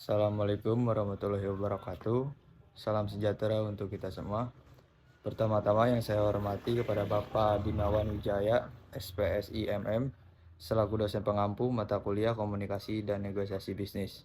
Assalamualaikum warahmatullahi wabarakatuh. Salam sejahtera untuk kita semua. Pertama-tama yang saya hormati kepada Bapak Dimawan Wijaya, SPSI MM, selaku dosen pengampu mata kuliah komunikasi dan negosiasi bisnis.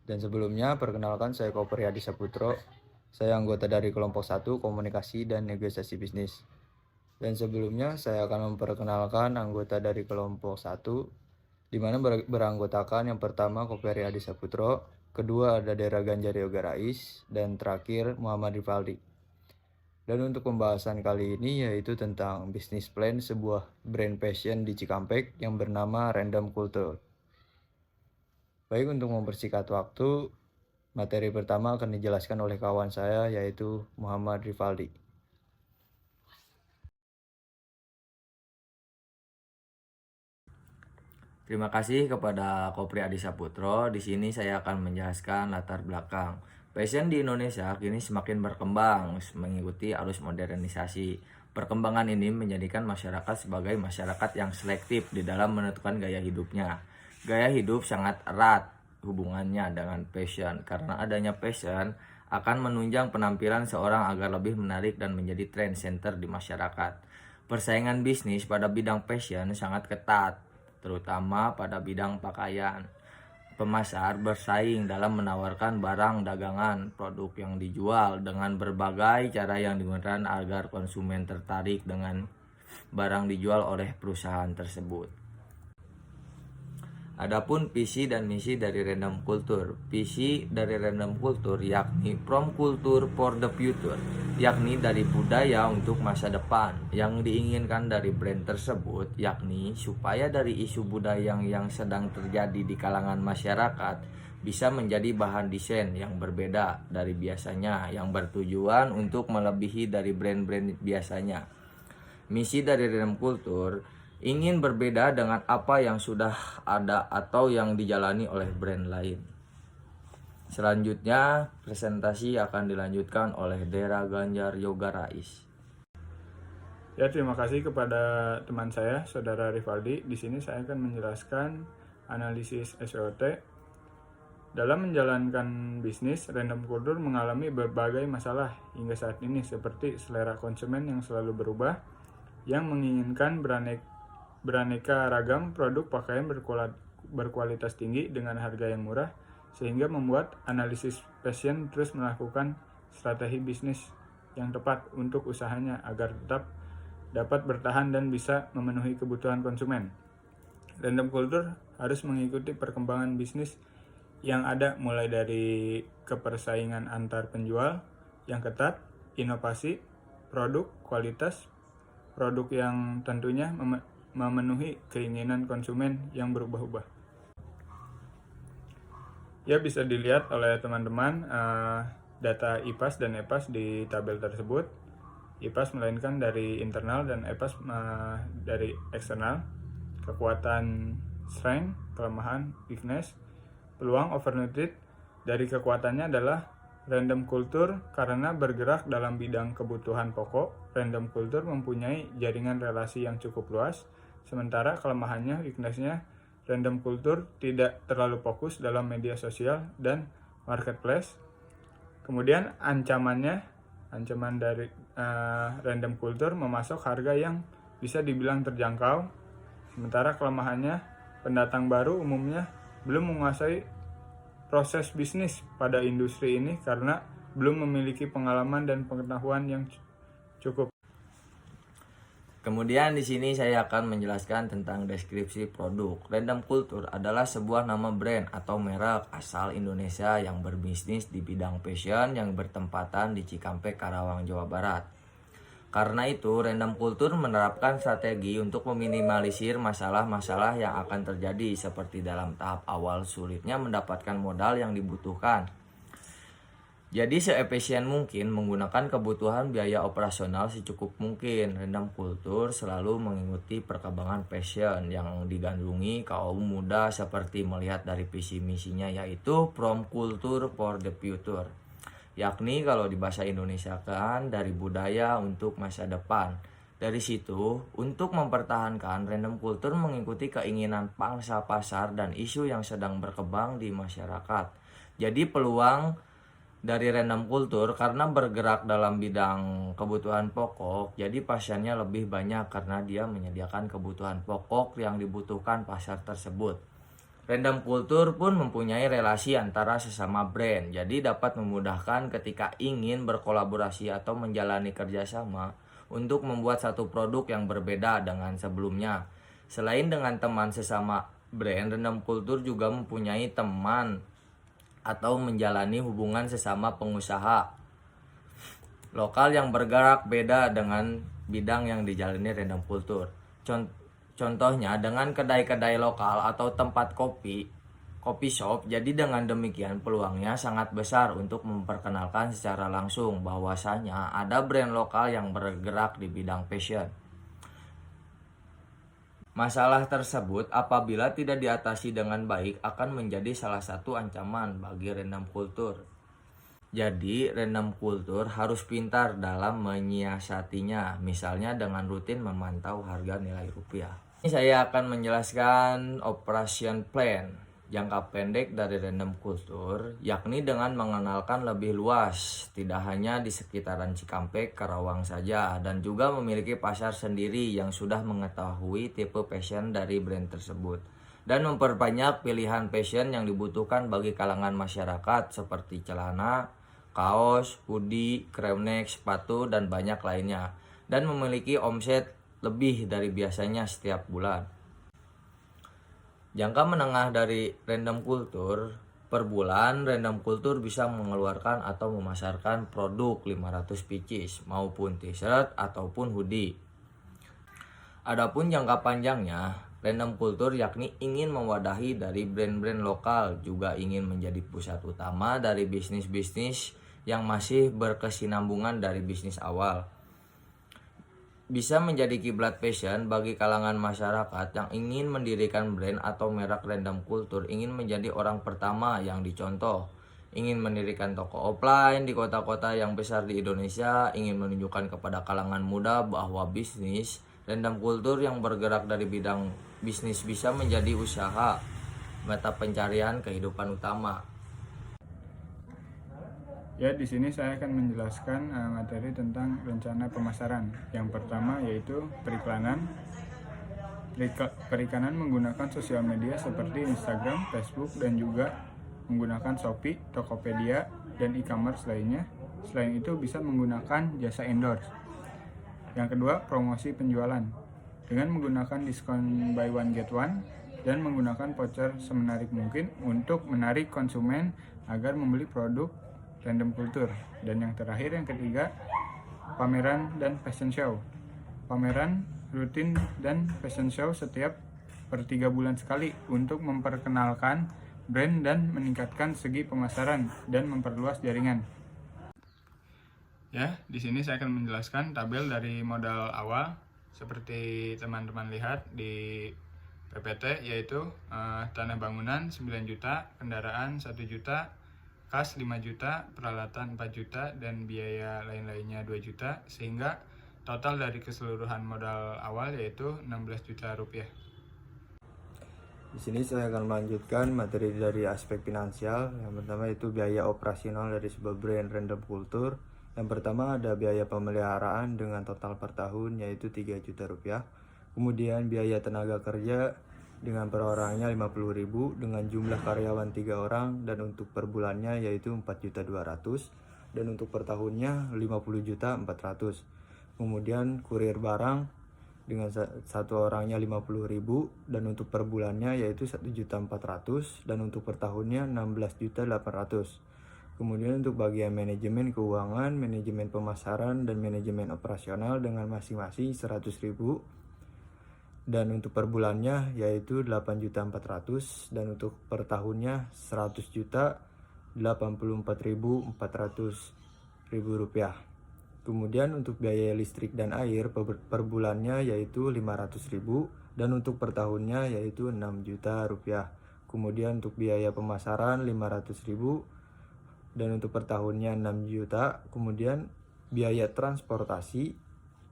Dan sebelumnya, perkenalkan saya Kopriyadi Saputro. Saya anggota dari kelompok 1 komunikasi dan negosiasi bisnis. Dan sebelumnya, saya akan memperkenalkan anggota dari kelompok 1, di mana beranggotakan yang pertama Kopriyadi Saputro, kedua ada Dera Ganjar Yoga Rais, dan terakhir Muhammad Rivaldi. Dan untuk pembahasan kali ini yaitu tentang bisnis plan sebuah brand fashion di Cikampek yang bernama Random Culture. Baik, untuk mempersingkat waktu, materi pertama akan dijelaskan oleh kawan saya yaitu Muhammad Rivaldi. Terima kasih kepada Kopri Adi Saputro. Di sini saya akan menjelaskan latar belakang. Fashion di Indonesia kini semakin berkembang mengikuti arus modernisasi. Perkembangan ini menjadikan masyarakat sebagai masyarakat yang selektif di dalam menentukan gaya hidupnya. Gaya hidup sangat erat hubungannya dengan fashion, karena adanya fashion akan menunjang penampilan seorang agar lebih menarik dan menjadi trend center di masyarakat. Persaingan bisnis pada bidang fashion sangat ketat, terutama pada bidang pakaian. Pemasar bersaing dalam menawarkan barang dagangan, produk yang dijual dengan berbagai cara yang digunakan agar konsumen tertarik dengan barang dijual oleh perusahaan tersebut. Adapun visi dan misi dari Random Culture. Visi dari Random Culture yakni From Culture for the Future, yakni dari budaya untuk masa depan. Yang diinginkan dari brand tersebut yakni supaya dari isu budaya yang sedang terjadi di kalangan masyarakat bisa menjadi bahan desain yang berbeda dari biasanya, yang bertujuan untuk melebihi dari brand-brand biasanya. Misi dari Random Culture ingin berbeda dengan apa yang sudah ada atau yang dijalani oleh brand lain. Selanjutnya, presentasi akan dilanjutkan oleh Dera Ganjar Yoga Rais. Ya, terima kasih kepada teman saya, Saudara Rivaldi. Di sini saya akan menjelaskan analisis SWOT. Dalam menjalankan bisnis, Random Culture mengalami berbagai masalah hingga saat ini, seperti selera konsumen yang selalu berubah, yang menginginkan beraneka ragam produk pakaian berkualitas tinggi dengan harga yang murah, sehingga membuat analisis fashion terus melakukan strategi bisnis yang tepat untuk usahanya agar tetap dapat bertahan dan bisa memenuhi kebutuhan konsumen. Random Culture harus mengikuti perkembangan bisnis yang ada, mulai dari kepersaingan antar penjual yang ketat, inovasi, produk, kualitas, produk yang tentunya memenuhi keinginan konsumen yang berubah-ubah. Ya, bisa dilihat oleh teman-teman data IPAS dan EPAS di tabel tersebut. IPAS melainkan dari internal dan EPAS dari eksternal. Kekuatan strength, kelemahan weakness, peluang opportunity. Dari kekuatannya adalah Random Culture karena bergerak dalam bidang kebutuhan pokok. Random Culture mempunyai jaringan relasi yang cukup luas. Sementara kelemahannya, weakness-nya, Random Culture tidak terlalu fokus dalam media sosial dan marketplace. Kemudian ancaman dari Random Culture memasok harga yang bisa dibilang terjangkau. Sementara kelemahannya, pendatang baru umumnya belum menguasai proses bisnis pada industri ini karena belum memiliki pengalaman dan pengetahuan yang cukup. Kemudian di sini saya akan menjelaskan tentang deskripsi produk. Random Culture adalah sebuah nama brand atau merek asal Indonesia yang berbisnis di bidang fashion yang bertempatan di Cikampek, Karawang, Jawa Barat. Karena itu, Random Culture menerapkan strategi untuk meminimalisir masalah-masalah yang akan terjadi, seperti dalam tahap awal sulitnya mendapatkan modal yang dibutuhkan. Jadi seefisien mungkin menggunakan kebutuhan biaya operasional secukup mungkin. Random Culture selalu mengikuti perkembangan fashion yang digandrungi kaum muda, seperti melihat dari visi misinya yaitu From Culture for the Future, yakni kalau di bahasa Indonesia kan dari budaya untuk masa depan. Dari situ, untuk mempertahankan, Random Culture mengikuti keinginan pangsa pasar dan isu yang sedang berkembang di masyarakat. Jadi peluang dari random culture karena bergerak dalam bidang kebutuhan pokok, jadi pasiennya lebih banyak karena dia menyediakan kebutuhan pokok yang dibutuhkan pasar tersebut. Random culture pun mempunyai relasi antara sesama brand, jadi dapat memudahkan ketika ingin berkolaborasi atau menjalani kerjasama untuk membuat satu produk yang berbeda dengan sebelumnya. Selain dengan teman sesama brand, random culture juga mempunyai teman atau menjalani hubungan sesama pengusaha lokal yang bergerak beda dengan bidang yang dijalani random culture. Contohnya dengan kedai-kedai lokal atau tempat kopi shop. Jadi dengan demikian peluangnya sangat besar untuk memperkenalkan secara langsung bahwasanya ada brand lokal yang bergerak di bidang fashion. Masalah tersebut apabila tidak diatasi dengan baik akan menjadi salah satu ancaman bagi random culture. Jadi random culture harus pintar dalam menyiasatinya, misalnya dengan rutin memantau harga nilai rupiah. Ini saya akan menjelaskan operation plan jangka pendek dari random culture, yakni dengan mengenalkan lebih luas, tidak hanya di sekitaran Cikampek, Karawang saja, dan juga memiliki pasar sendiri yang sudah mengetahui tipe fashion dari brand tersebut, dan memperbanyak pilihan fashion yang dibutuhkan bagi kalangan masyarakat seperti celana, kaos, hoodie, crewneck, sepatu, dan banyak lainnya, dan memiliki omset lebih dari biasanya setiap bulan. Jangka menengah dari random culture, per bulan random culture bisa mengeluarkan atau memasarkan produk 500 pieces maupun t-shirt ataupun hoodie. Adapun jangka panjangnya, random culture yakni ingin mewadahi dari brand-brand lokal, juga ingin menjadi pusat utama dari bisnis-bisnis yang masih berkesinambungan dari bisnis awal. Bisa menjadi kiblat fashion bagi kalangan masyarakat yang ingin mendirikan brand atau merek random culture, ingin menjadi orang pertama yang dicontoh, ingin mendirikan toko offline di kota-kota yang besar di Indonesia, ingin menunjukkan kepada kalangan muda bahwa bisnis random culture yang bergerak dari bidang bisnis bisa menjadi usaha mata pencarian kehidupan utama. Ya, di sini saya akan menjelaskan materi tentang rencana pemasaran. Yang pertama yaitu periklanan. Periklanan menggunakan sosial media seperti Instagram, Facebook, dan juga menggunakan Shopee, Tokopedia, dan e-commerce lainnya. Selain itu bisa menggunakan jasa endorse. Yang kedua, promosi penjualan. Dengan menggunakan diskon buy one get one dan menggunakan voucher semenarik mungkin untuk menarik konsumen agar membeli produk random culture. Dan yang terakhir, yang ketiga, pameran dan fashion show. Pameran rutin dan fashion show setiap per 3 bulan sekali untuk memperkenalkan brand dan meningkatkan segi pemasaran dan memperluas jaringan. Ya, di sini saya akan menjelaskan tabel dari modal awal seperti teman-teman lihat di PPT, yaitu tanah bangunan 9 juta, kendaraan 1 juta, kas 5 juta, peralatan 4 juta, dan biaya lain-lainnya 2 juta, sehingga total dari keseluruhan modal awal yaitu 16 juta rupiah. Di sini saya akan melanjutkan materi dari aspek finansial. Yang pertama itu biaya operasional dari sebuah brand random culture. Yang pertama ada biaya pemeliharaan dengan total per tahun yaitu 3 juta rupiah. Kemudian biaya tenaga kerja dengan per orangnya 50.000 dengan jumlah karyawan 3 orang, dan untuk per bulannya yaitu 4.200.000 dan untuk per tahunnya 50.400.000. Kemudian kurir barang dengan satu orangnya 50.000 dan untuk per bulannya yaitu 1.400.000 dan untuk per tahunnya 16.800.000. Kemudian untuk bagian manajemen keuangan, manajemen pemasaran, dan manajemen operasional dengan masing-masing 100.000 dan untuk per bulannya yaitu 8.400.000 dan untuk per tahunnya 100.084.400.000 rupiah. Kemudian untuk biaya listrik dan air per bulannya yaitu 500.000 dan untuk per tahunnya yaitu 6 juta rupiah. Kemudian untuk biaya pemasaran 500.000 dan untuk per tahunnya 6 juta. Kemudian biaya transportasi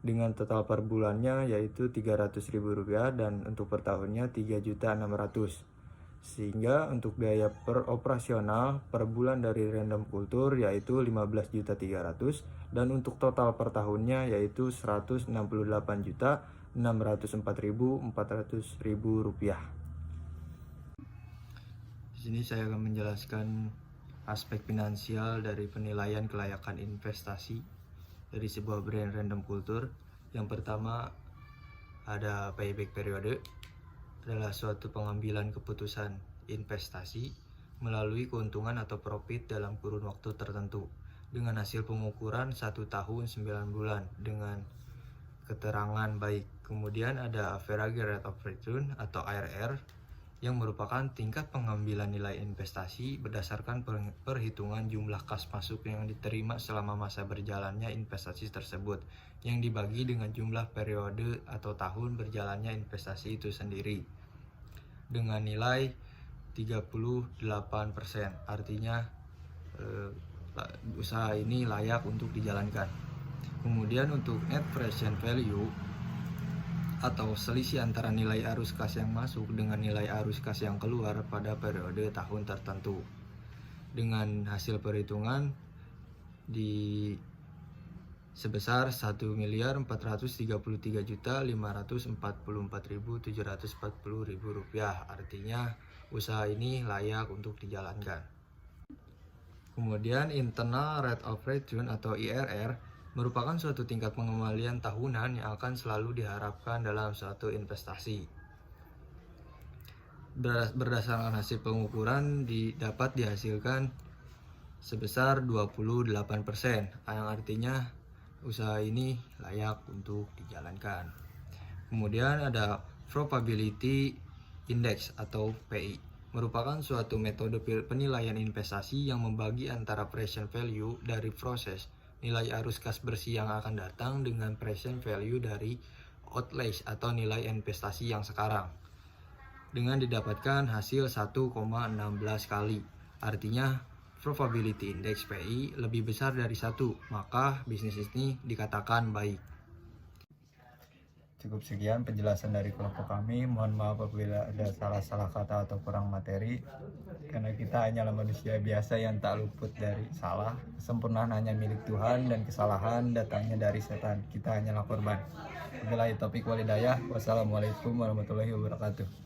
dengan total per bulannya yaitu 300.000 rupiah dan untuk per tahunnya 3.600.000. Sehingga untuk biaya per operasional per bulan dari Random Culture yaitu 15.300.000 dan untuk total per tahunnya yaitu 168.604.400 rupiah. Di sini saya akan menjelaskan aspek finansial dari penilaian kelayakan investasi dari sebuah brand Random Culture. Yang pertama ada payback periode, adalah suatu pengambilan keputusan investasi melalui keuntungan atau profit dalam kurun waktu tertentu dengan hasil pengukuran 1 tahun 9 bulan dengan keterangan baik. Kemudian ada average rate of return atau ARR yang merupakan tingkat pengambilan nilai investasi berdasarkan perhitungan jumlah kas masuk yang diterima selama masa berjalannya investasi tersebut yang dibagi dengan jumlah periode atau tahun berjalannya investasi itu sendiri dengan nilai 38%. Artinya usaha ini layak untuk dijalankan. Kemudian untuk net present value atau selisih antara nilai arus kas yang masuk dengan nilai arus kas yang keluar pada periode tahun tertentu dengan hasil perhitungan di sebesar 1.433.544.740 rupiah. Artinya usaha ini layak untuk dijalankan. Kemudian internal rate of return atau IRR merupakan suatu tingkat pengembalian tahunan yang akan selalu diharapkan dalam suatu investasi. Berdasarkan hasil pengukuran dapat dihasilkan sebesar 28%, yang artinya usaha ini layak untuk dijalankan. Kemudian ada probability index atau PI, merupakan suatu metode penilaian investasi yang membagi antara present value dari proses nilai arus kas bersih yang akan datang dengan present value dari outlays atau nilai investasi yang sekarang dengan didapatkan hasil 1,16 kali. Artinya probability index PI lebih besar dari 1, maka bisnis ini dikatakan baik. Cukup sekian penjelasan dari kelompok kami. Mohon maaf apabila ada salah-salah kata atau kurang materi, karena kita hanyalah manusia biasa yang tak luput dari salah. Kesempurnaan hanya milik Tuhan dan kesalahan datangnya dari setan. Kita hanyalah korban. Wabillahi taufiq wal hidayah. Wassalamualaikum warahmatullahi wabarakatuh.